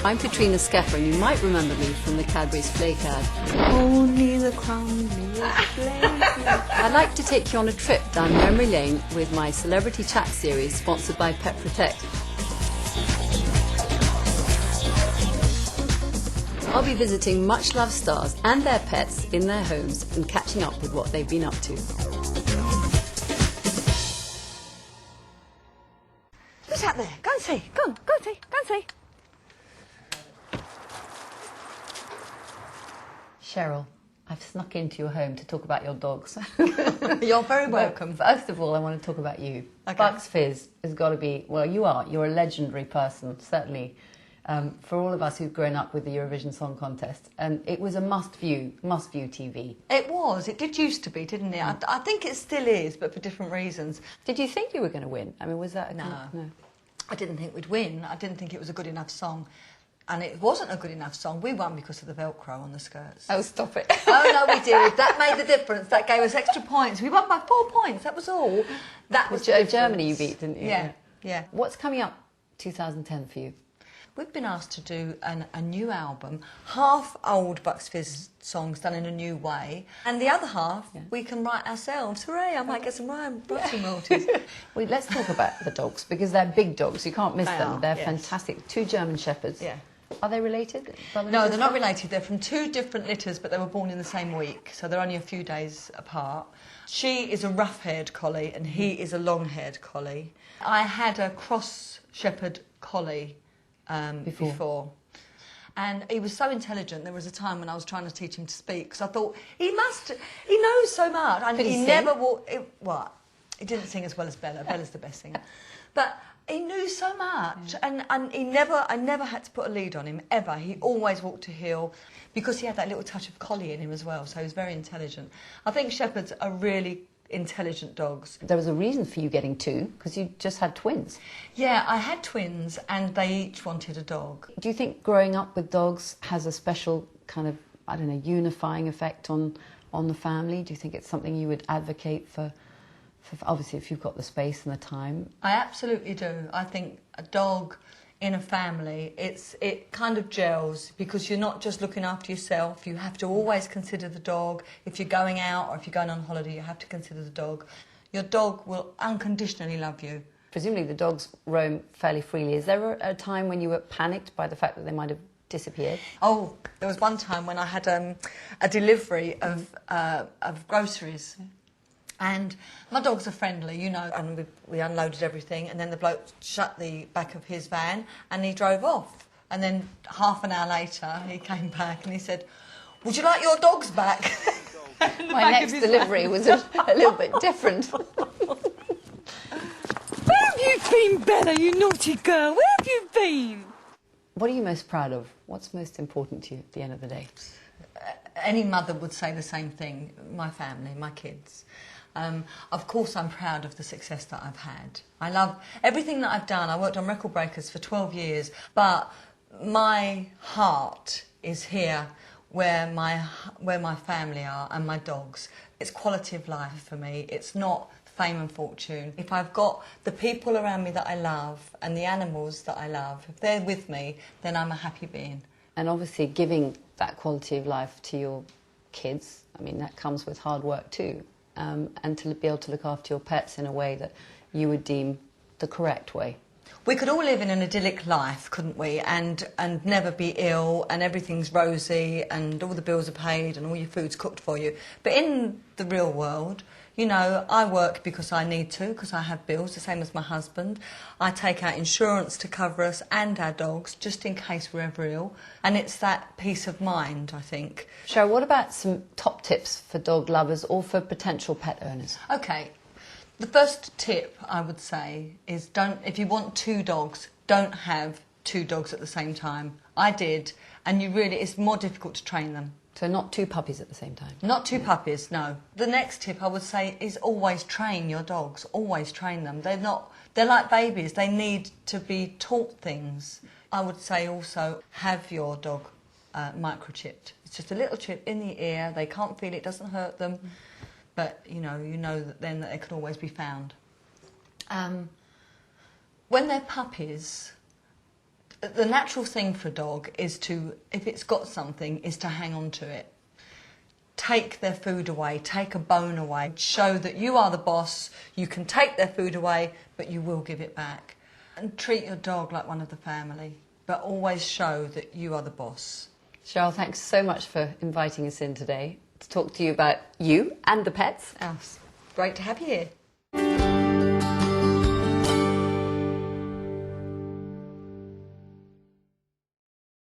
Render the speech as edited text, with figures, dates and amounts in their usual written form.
I'm Catrina Skepper, and you might remember me from the Cadbury's Flake ad. Only the crumbly flake. I'd like to take you on a trip down memory lane with my Celebrity Chat series sponsored by Pet Protect. I'll be visiting much-loved stars and their pets in their homes and catching up with what they've been up to. Who's out there? Go and see. Go on, go and see. Go and see. Cheryl, I've snuck into your home to talk about your dogs. You're very welcome. First of all, I want to talk about you. Okay. Bucks Fizz has got to be, well, you're a legendary person, certainly, for all of us who've grown up with the Eurovision Song Contest. And it was a must-view TV. It was. It did used to be, didn't it? I think it still is, but for different reasons. Did you think you were going to win? I mean, was that... No. I didn't think we'd win. I didn't think it was a good enough song. And it wasn't a good enough song. We won because of the Velcro on the skirts. Oh, stop it. Oh, no, we did. That made the difference. That gave us extra points. We won by 4 points. That was all. That was Germany you beat, didn't you? Yeah. What's coming up 2010 for you? We've been asked to do a new album, half old Bucks Fizz songs done in a new way, and the other half we can write ourselves. Hooray, I might get some writing royalties. Well, let's talk about the dogs, because they're big dogs. You can't miss them. They're fantastic. 2 German Shepherds. Yeah. Are they related? No, they're not related. They're from 2 different litters, but they were born in the same week, so they're only a few days apart. She is a rough-haired collie, and he is a long-haired collie. I had a cross shepherd collie before. And he was so intelligent. There was a time when I was trying to teach him to speak, because I thought, he knows so much. And Could he sing? never walked... He didn't sing as well as Bella. Bella's the best singer. But he knew so much, and I never had to put a lead on him, ever. He always walked to heel, because he had that little touch of collie in him as well, so he was very intelligent. I think shepherds are really intelligent dogs. There was a reason for you getting 2, because you just had twins. Yeah, I had twins, and they each wanted a dog. Do you think growing up with dogs has a special kind of, I don't know, unifying effect on the family? Do you think it's something you would advocate for obviously if you've got the space and the time? I absolutely do. I think a dog in a family, it kind of gels, because you're not just looking after yourself. You have to always consider the dog. If you're going out or if you're going on holiday, you have to consider the dog. Your dog will unconditionally love you. Presumably the dogs roam fairly freely. Is there a time when you were panicked by the fact that they might have disappeared? Oh, there was one time when I had a delivery of groceries. And my dogs are friendly, you know, and we unloaded everything, and then the bloke shut the back of his van and he drove off. And then half an hour later he came back and he said, "Would you like your dogs back?" My next delivery was a little bit different. Where have you been, Bella, you naughty girl? Where have you been? What are you most proud of? What's most important to you at the end of the day? Any mother would say the same thing. My family, my kids. Of course, I'm proud of the success that I've had. I love everything that I've done. I worked on Record Breakers for 12 years, but my heart is here where my family are and my dogs. It's quality of life for me. It's not fame and fortune. If I've got the people around me that I love and the animals that I love, if they're with me, then I'm a happy being. And obviously giving that quality of life to your kids, I mean, that comes with hard work too. And to be able to look after your pets in a way that you would deem the correct way. We could all live in an idyllic life, couldn't we? And never be ill, and everything's rosy, and all the bills are paid, and all your food's cooked for you. But in the real world, you know, I work because I need to, because I have bills, the same as my husband. I take out insurance to cover us and our dogs, just in case we're ever ill. And it's that peace of mind, I think. Cheryl, what about some top tips for dog lovers or for potential pet owners? OK, the first tip I would say is if you want 2 dogs, don't have 2 dogs at the same time. I did, and it's more difficult to train them. So not 2 puppies at the same time? Not 2 puppies, no. The next tip I would say is always train your dogs. Always train them. They're like babies. They need to be taught things. I would say also have your dog microchipped. It's just a little chip in the ear. They can't feel it, doesn't hurt them. But, you know that then that they can always be found. When they're puppies, The natural thing for a dog is to, if it's got something, is to hang on to it. Take their food away, take a bone away, show that you are the boss, you can take their food away, but you will give it back. And treat your dog like one of the family, but always show that you are the boss. Cheryl, thanks so much for inviting us in today to talk to you about you and the pets. Oh, great to have you here.